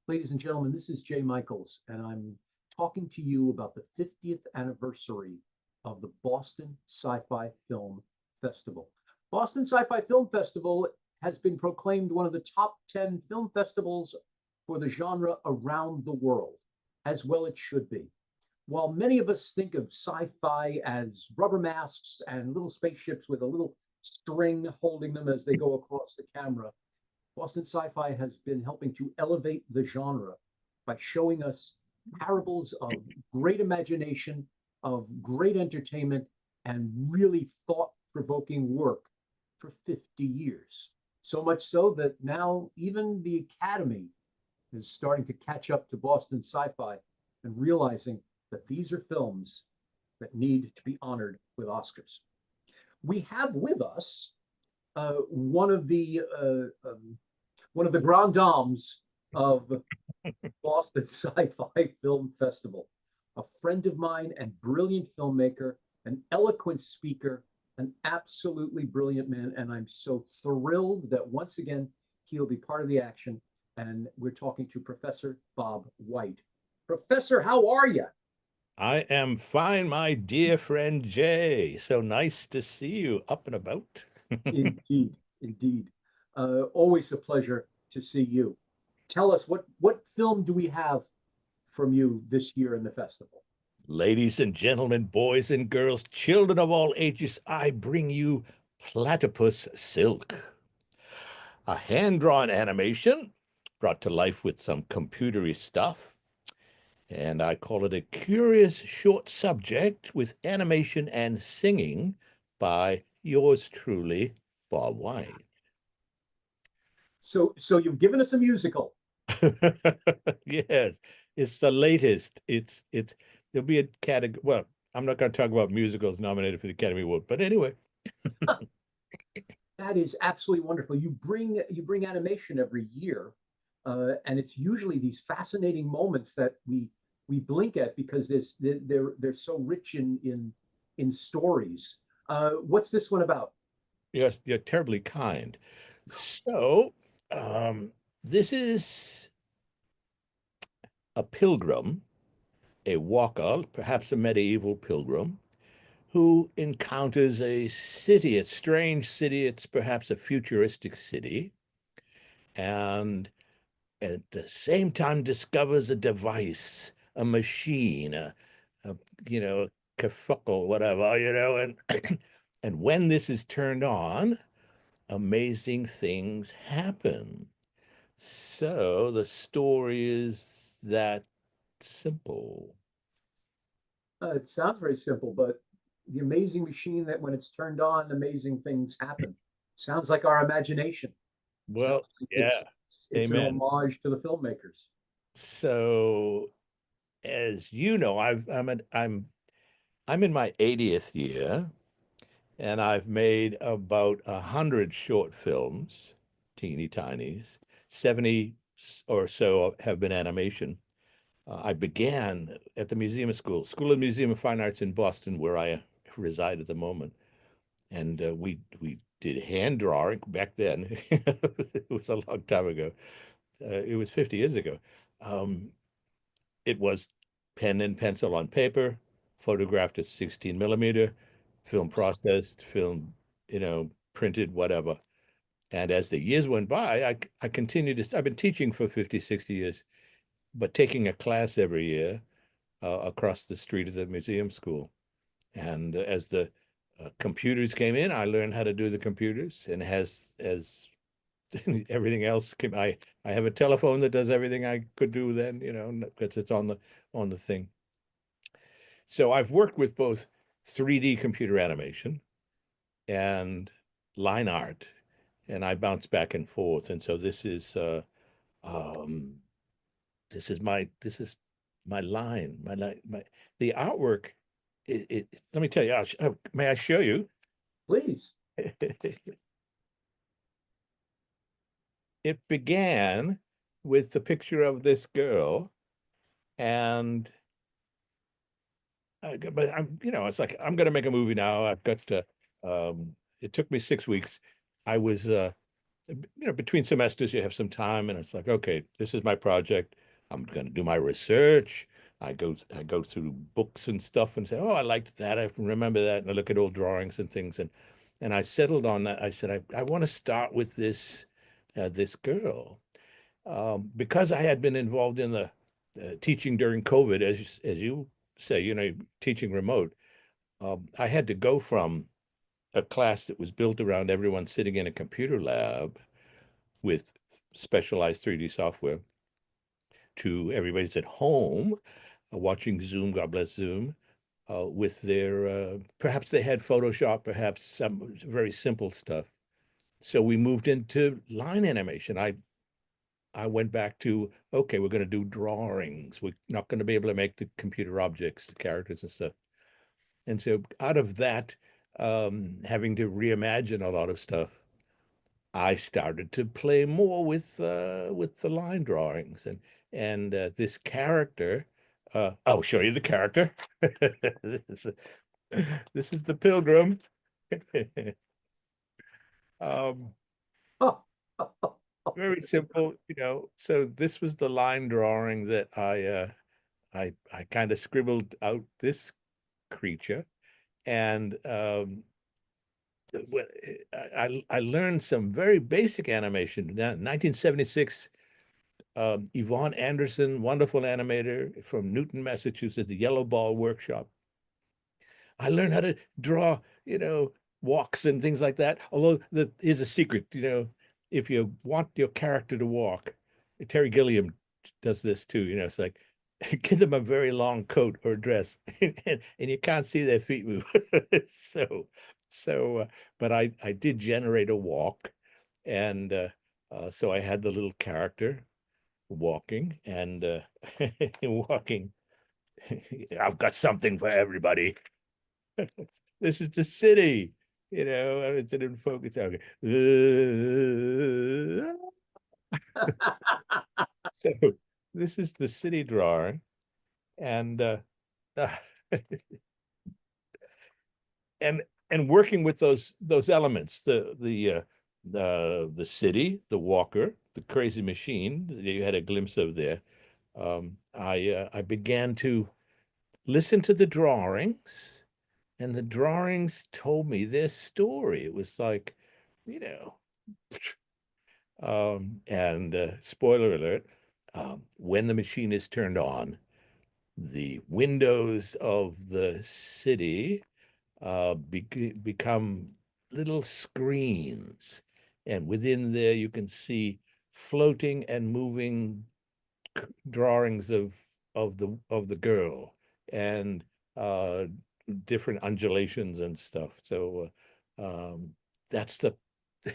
Ladies and gentlemen, this is Jay Michaels, and I'm talking to you about the 50th anniversary of the Boston Sci-Fi Film Festival. Boston Sci-Fi Film Festival has been proclaimed one of the top 10 film festivals for the genre around the world, as well it should be. While many of us think of sci-fi as rubber masks and little spaceships with a little string holding them as they go across the camera, Boston Sci-Fi has been helping to elevate the genre by showing us parables of great imagination, of great entertainment, and really thought-provoking work for 50 years. So much so that now even the Academy is starting to catch up to Boston Sci-Fi and realizing that these are films that need to be honored with Oscars. We have with us one of the grand dames of Boston Sci-Fi Film Festival, a friend of mine and brilliant filmmaker, an eloquent speaker, an absolutely brilliant man. And I'm so thrilled that once again, he'll be part of the action. And we're talking to Professor Bob White. Professor, how are you? I am fine, my dear friend Jay. So nice to see you up and about. Indeed, indeed. Always a pleasure to see you. Tell us what film do we have from you this year in the festival? Ladies and gentlemen, boys and girls, children of all ages, I bring you Platypus Silk, a hand-drawn animation brought to life with some computery stuff. And I call it a curious short subject with animation and singing by yours truly, Bob White. So you've given us a musical. Yes, it's the latest. It's there'll be a category. Well, I'm not going to talk about musicals nominated for the Academy Award, but anyway, That is absolutely wonderful. You bring animation every year, and it's usually these fascinating moments that we blink at because they're so rich in stories. What's this one about? you're terribly kind. So, um, this is a pilgrim, a walker, perhaps a medieval pilgrim, who encounters a city, a strange city. It's perhaps a futuristic city, and at the same time discovers a device, a machine, a kerfuckle, whatever, and and when this is turned on, amazing things happen. So the story is that simple. It sounds very simple, but the amazing machine that when it's turned on, amazing things happen. Sounds like our imagination. Sounds Well, like yeah, it's an amen. homage to the filmmakers. So as you know, I'm in my 80th year, and I've made about 100 short films, teeny tinies. 70 or so have been animation. I began at the School of Museum of Fine Arts in Boston, where I reside at the moment, and we did hand drawing back then. It was a long time ago. It was 50 years ago. Um, it was pen and pencil on paper, photographed at 16 millimeter, film processed, film, printed, whatever. And as the years went by, I continued to, I've been teaching for 50, 60 years, but taking a class every year across the street at the museum school. And as the computers came in, I learned how to do the computers, and as everything else came, I have a telephone that does everything I could do then, because it's on the thing. So I've worked with both 3D computer animation and line art, and I bounce back and forth. And so um, this is my line, my the artwork. Let me tell you, may I show you? Please. It began with the picture of this girl, and but it's like I'm going to make a movie now. I've got to. It took me 6 weeks. I was between semesters, you have some time, and it's like, okay, this is my project. I'm going to do my research. I go through books and stuff and say, oh, I liked that. I remember that, and I look at old drawings and things, and I settled on that. I said, I want to start with this girl, because I had been involved in the teaching during COVID, as you say, teaching remote. I had to go from a class that was built around everyone sitting in a computer lab with specialized 3D software to everybody's at home watching Zoom, God bless Zoom, with their, perhaps they had Photoshop, perhaps some very simple stuff. So we moved into line animation. I went back to, okay, we're going to do drawings. We're not going to be able to make the computer objects, the characters and stuff. And so out of that, having to reimagine a lot of stuff, I started to play more with the line drawings and this character. I'll show you the character. This is, this is the pilgrim. Um, Oh, Very simple, So this was the line drawing that I kind of scribbled out this creature, and I learned some very basic animation. Now, 1976, Yvonne Anderson, wonderful animator from Newton, Massachusetts, the Yellow Ball Workshop. I learned how to draw, walks and things like that. Although here's a secret, if you want your character to walk, Terry Gilliam does this too. It's like give them a very long coat or dress, and you can't see their feet move. so, but I did generate a walk, and so I had the little character walking and walking. I've got something for everybody. This is the city, and it's in focus. Okay. So this is the city drawing, and uh, and and working with those elements, the city, the walker, the crazy machine that you had a glimpse of there. I began to listen to the drawings, and the drawings told me this story. It was like, you know, and spoiler alert, when the machine is turned on, the windows of the city become little screens, and within there you can see floating and moving drawings of the girl and uh, different undulations and stuff. So that's the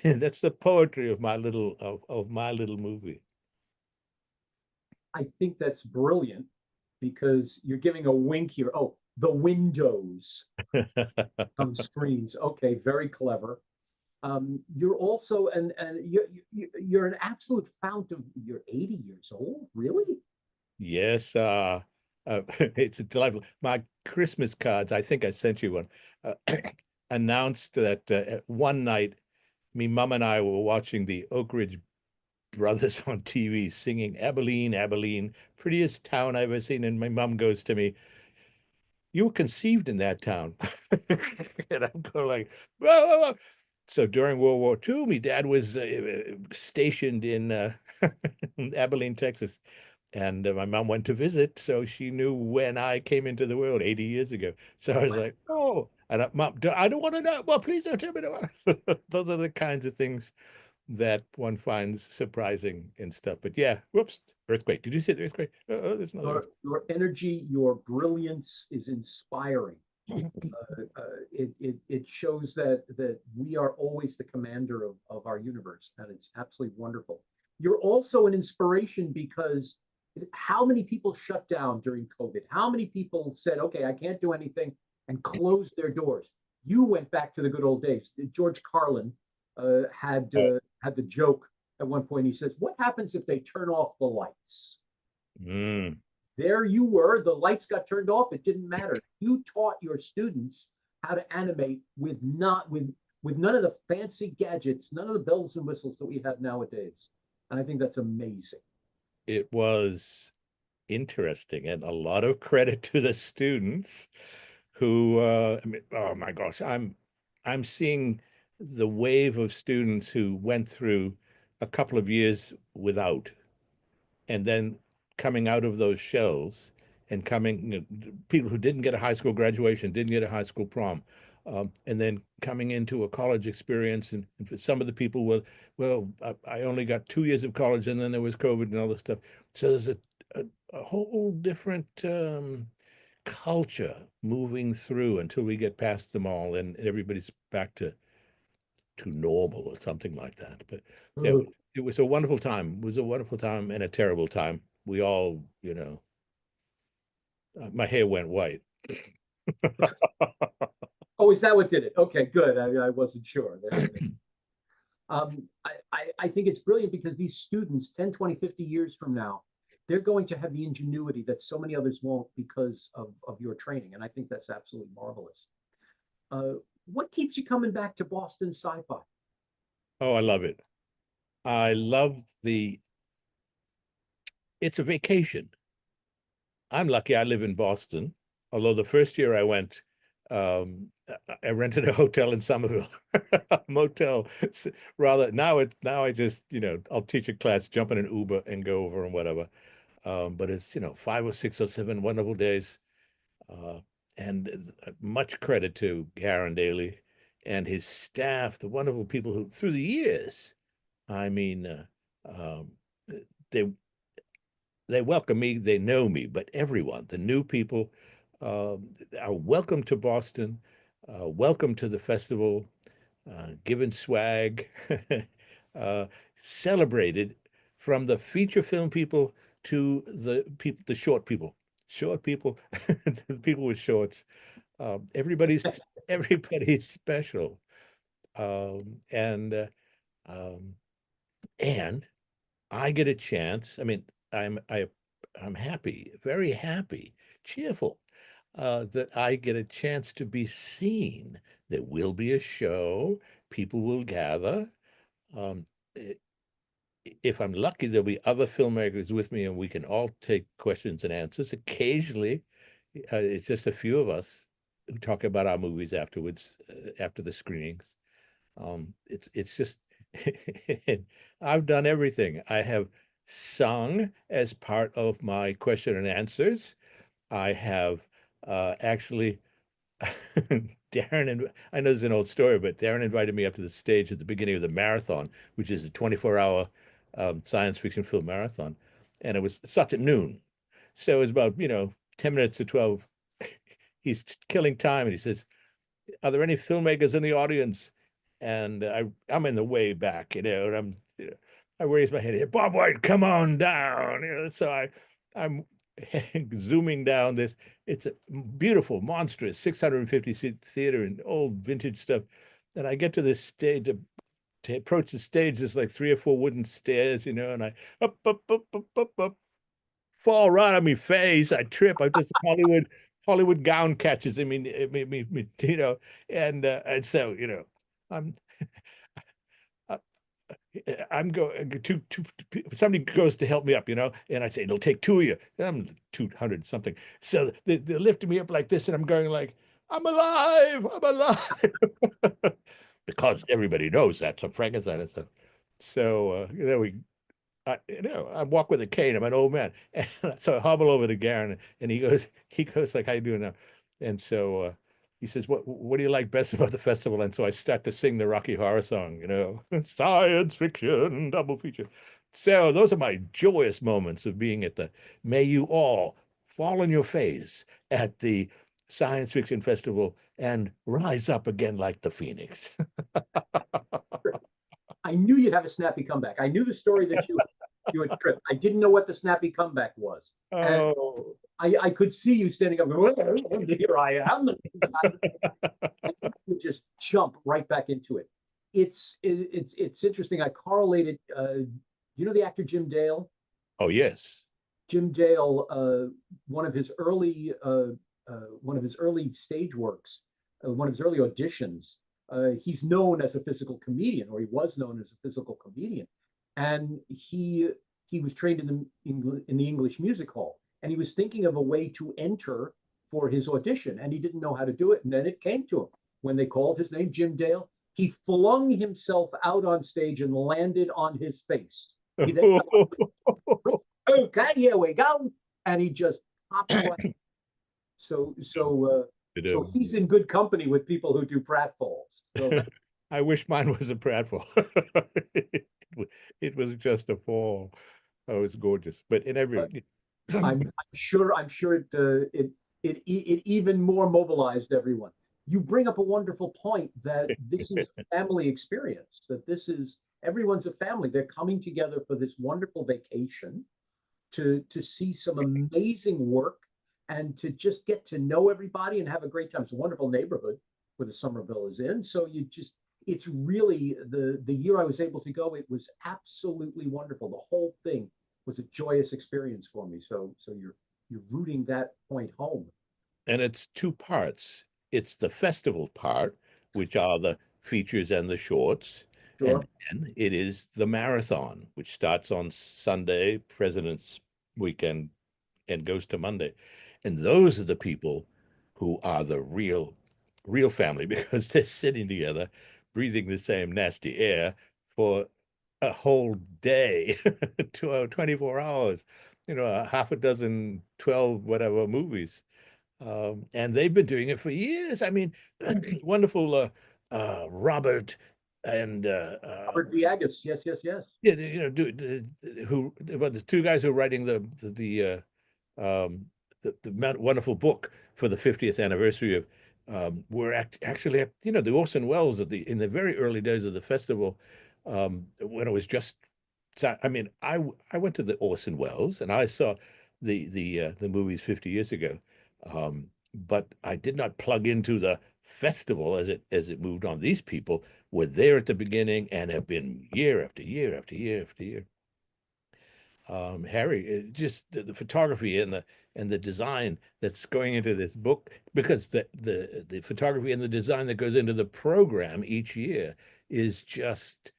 that's the poetry of my little movie. I think that's brilliant because you're giving a wink here. Oh, the windows become screens. Okay, very clever. You're also and you're an absolute fount of. You're 80 years old, really? Yes, it's delightful. My Christmas cards, I think I sent you one, announced that one night, me mom and I were watching the Oak Ridge Brothers on TV singing Abilene, Abilene, prettiest town I've ever seen. And my mom goes to me, you were conceived in that town. And I'm going like, whoa, whoa, whoa. So during World War II, my dad was stationed in Abilene, Texas. And my mom went to visit, so she knew when I came into the world 80 years ago. So I was like, oh, and Mom, I don't want to know. Well, please don't tell me. Those are the kinds of things that one finds surprising and stuff. But yeah, whoops, earthquake. Did you see the earthquake? Oh, there's another Your energy, your brilliance is inspiring. earthquake. It shows that we are always the commander of our universe, and it's absolutely wonderful. You're also an inspiration because how many people shut down during COVID? How many people said, "Okay, I can't do anything," and closed their doors? You went back to the good old days. George Carlin had the joke at one point. He says, "What happens if they turn off the lights?" Mm. There you were, the lights got turned off, it didn't matter. You taught your students how to animate with not with with none of the fancy gadgets, none of the bells and whistles that we have nowadays. And I think that's amazing. It was interesting, and a lot of credit to the students who I mean, oh my gosh, I'm seeing the wave of students who went through a couple of years without, and then coming out of those shells and coming, people who didn't get a high school graduation, didn't get a high school prom, and then coming into a college experience. And for some of the people were, well, I only got 2 years of college, and then there was COVID and all this stuff. So there's a whole different culture moving through until we get past them all and everybody's back to normal or something like that. But yeah, it was a wonderful time. It was a wonderful time and a terrible time. We all, my hair went white. Oh, is that what did it? Okay, good. I wasn't sure. I think it's brilliant because these students, 10, 20, 50 years from now, they're going to have the ingenuity that so many others won't because of your training. And I think that's absolutely marvelous. What keeps you coming back to Boston Sci-Fi? Oh, I love it. I love it's a vacation. I'm lucky I live in Boston, although the first year I went, I rented a hotel in Somerville, a motel. Rather now I just, I'll teach a class, jump in an Uber and go over and whatever. But it's, 5 or 6 or 7 wonderful days. Uh, and much credit to Garen Daly and his staff, the wonderful people who, through the years, I mean, they they welcome me, they know me, but everyone, the new people, uh, are welcome to Boston, welcome to the festival, given swag, uh, celebrated from the feature film people to the short people, the people with shorts. Everybody's everybody's special, um, and uh, um, and I get a chance. I mean, I'm happy, very happy, cheerful, that I get a chance to be seen. There will be a show. People will gather. Um, i- if I'm lucky, there'll be other filmmakers with me, and we can all take questions and answers. Occasionally, it's just a few of us who talk about our movies afterwards, after the screenings. It's just I've done everything. I have sung as part of my question and answers. I have actually Darren, and I know this is an old story, but Darren invited me up to the stage at the beginning of the marathon, which is a 24-hour science fiction film marathon, and it starts at noon. So it was about 10 minutes to 12. He's killing time, and he says, are there any filmmakers in the audience? And I'm in the way back, and I raise my hand here, Bob White, come on down. So I'm zooming down this. It's a beautiful, monstrous 650-seat theater and old vintage stuff. And I get to this stage to approach the stage. There's like 3 or 4 wooden stairs, and I up, fall right on my face. I trip. I just Hollywood gown catches. I mean, and so I'm uh, I'm going to somebody goes to help me up, and I say it'll take 2 of you. I'm 200 something. So they're lifting me up like this, and I'm going like, I'm alive, I'm alive, because everybody knows that. So Frankenstein and stuff. So I walk with a cane. I'm an old man. And so I hobble over to Garen and he goes like, how you doing now? And so he says, what do you like best about the festival? And so I start to sing the Rocky Horror song, science fiction double feature. So those are my joyous moments of being at the, may you all fall on your face at the science fiction festival and rise up again like the phoenix. I knew you'd have a snappy comeback. I knew the story that you had tripped. I didn't know what the snappy comeback was. And Oh, I could see you standing up going, here I am. And you just jump right back into it. It's interesting. I correlated, the actor Jim Dale? oh yes. Jim Dale, one of his early stage works, one of his early auditions He's known as a physical comedian, or he was known as a physical comedian, and he was trained in the English Music Hall, and he was thinking of a way to enter for his audition, and he didn't know how to do it. And then it came to him when they called his name, Jim Dale. He flung himself out on stage and landed on his face. He then, okay, here we go, and he just popped away. So he's in good company with people who do pratfalls. So I wish mine was a pratfall. It was just a fall. Oh, it's gorgeous. But in every I'm sure it even more mobilized everyone. You bring up a wonderful point that this is a family experience, that this is everyone's a family. They're coming together for this wonderful vacation to see some amazing work and to just get to know everybody and have a great time. It's a wonderful neighborhood where the Somerville is in. So it's really the year I was able to go, it was absolutely wonderful. The whole thing was a joyous experience for me. So you're rooting that point home. and it's two parts. It's the festival part, which are the features and the shorts, and Sure. then it is the marathon, which starts on Sunday, President's Weekend, and goes to Monday. And those are the people who are the real family because they're sitting together, breathing the same nasty air for a whole day, 24 hours, a half a dozen, 12, whatever movies. And they've been doing it for years. I mean, wonderful Robert and Robert Viegas. Yes, yes, yes. yeah, who about the two guys who are writing the wonderful book for the 50th anniversary of were actually at the Orson Welles in the very early days of the festival, when it was just. I mean, I went to the Orson Welles and I saw the movies 50 years ago, but I did not plug into the festival as it moved on. These people were there at the beginning and have been year after year after year after year. Harry, just the photography and the design that's going into this book, because the photography and the design that goes into the program each year is just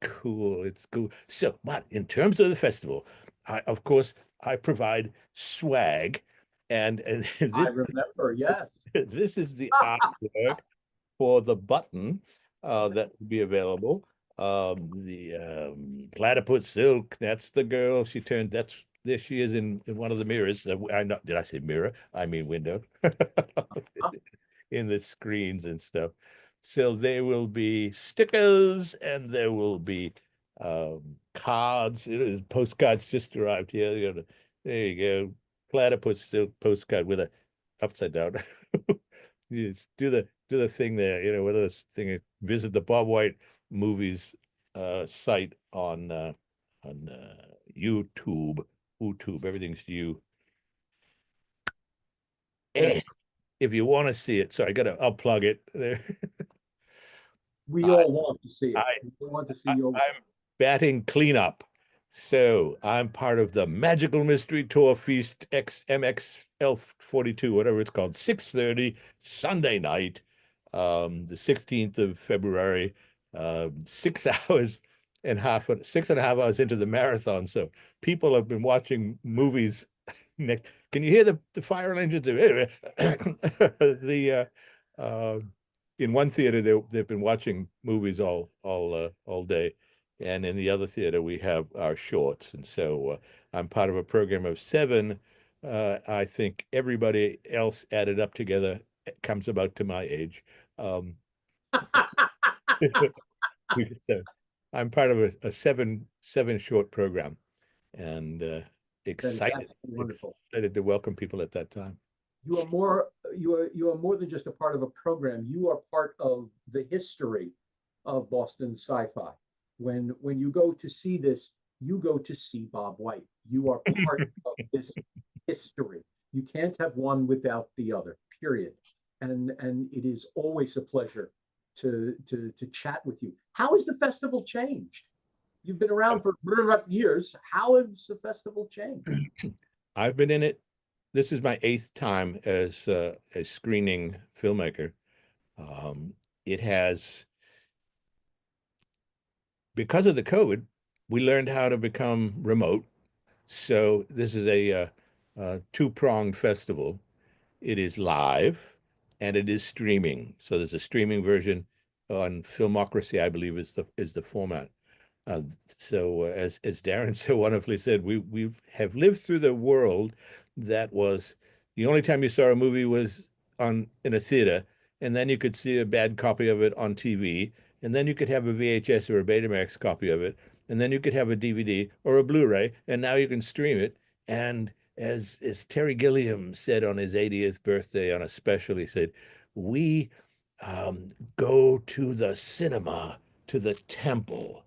cool. It's cool. So, but in terms of the festival, of course I provide swag, and I this remember. Yes. this is the artwork for the button that will be available. The Platypus Silk, that's the girl. There she is in one of the mirrors. Did I say mirror? I mean window. In the screens and stuff. So there will be stickers and there will be cards. Postcards just arrived here. There you go. Platypus Silk postcard with a upside down. You just do the thing there, whether this thing visit the Bob White movies site on YouTube. YouTube, everything's you. Yes. If you want to see it, sorry, I'll plug it there. We I, all want to see it. I, We want to see I your. I'm batting cleanup. So I'm part of the Magical Mystery Tour Feast XMXL42, whatever it's called, 6:30 Sunday night, the 16th of February, 6 hours and half, 6.5 hours into the marathon. So people have been watching movies. Next, can you hear the fire engines? The in one theater they've been watching movies all day, and in the other theater we have our shorts. And so I'm part of a program of 7. I think everybody else added up together comes about to my age. Um, so I'm part of a seven short program, and That is excited absolutely wonderful. excited to welcome people at that time. You are more than just a part of a program. You are part of the history of Boston Sci-Fi. When you go to see this, you go to see Bob White. You are part of this history. You can't have one without the other, period. And it is always a pleasure to chat with you. How has the festival changed? You've been around for years. How has the festival changed? I've been in it. This is my 8th time as a screening filmmaker. it has, because of the COVID, we learned how to become remote. So this is a two-pronged festival. It is live and it is streaming. So there's a streaming version on Filmocracy, I believe, is the format. Uh, so as Darren so wonderfully said, we have lived through the world that was the only time you saw a movie was on in a theater, and then you could see a bad copy of it on TV, and then you could have a VHS or a Betamax copy of it, and then you could have a DVD or a Blu-ray, and now you can stream it. And as Terry Gilliam said on his 80th birthday on a special, he said, "We go to the cinema, to the temple,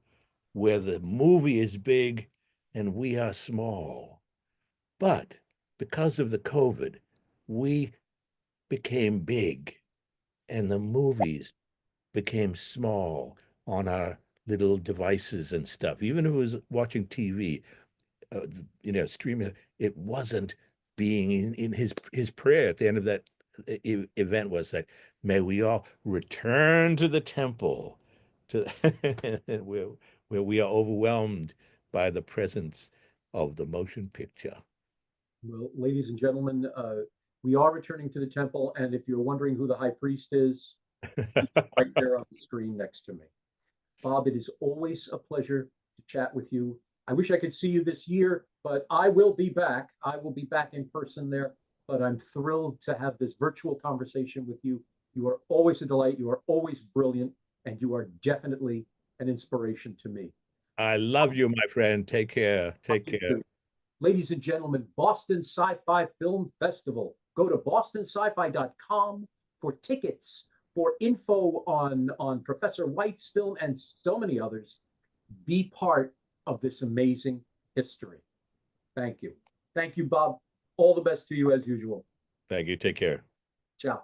where the movie is big and we are small. But because of the COVID, we became big and the movies became small on our little devices and stuff. Even if it was watching TV, streaming, it wasn't being in his prayer at the end of that event was that may we all return to the temple to where we are overwhelmed by the presence of the motion picture. Well, ladies and gentlemen, we are returning to the temple, and if you're wondering who the high priest is, right there on the screen next to me. Bob, it is always a pleasure to chat with you. I wish I could see you this year, but I will be back. I will be back in person there, but I'm thrilled to have this virtual conversation with you. You are always a delight. You are always brilliant, and you are definitely an inspiration to me. I love you, my friend. Take care. Take care. Ladies and gentlemen, Boston Sci-Fi Film Festival. Go to bostonsci-fi.com for tickets, for info on Professor White's film and so many others. Be part of this amazing history. Thank you. Thank you, Bob. All the best to you as usual. Thank you. Take care. Ciao.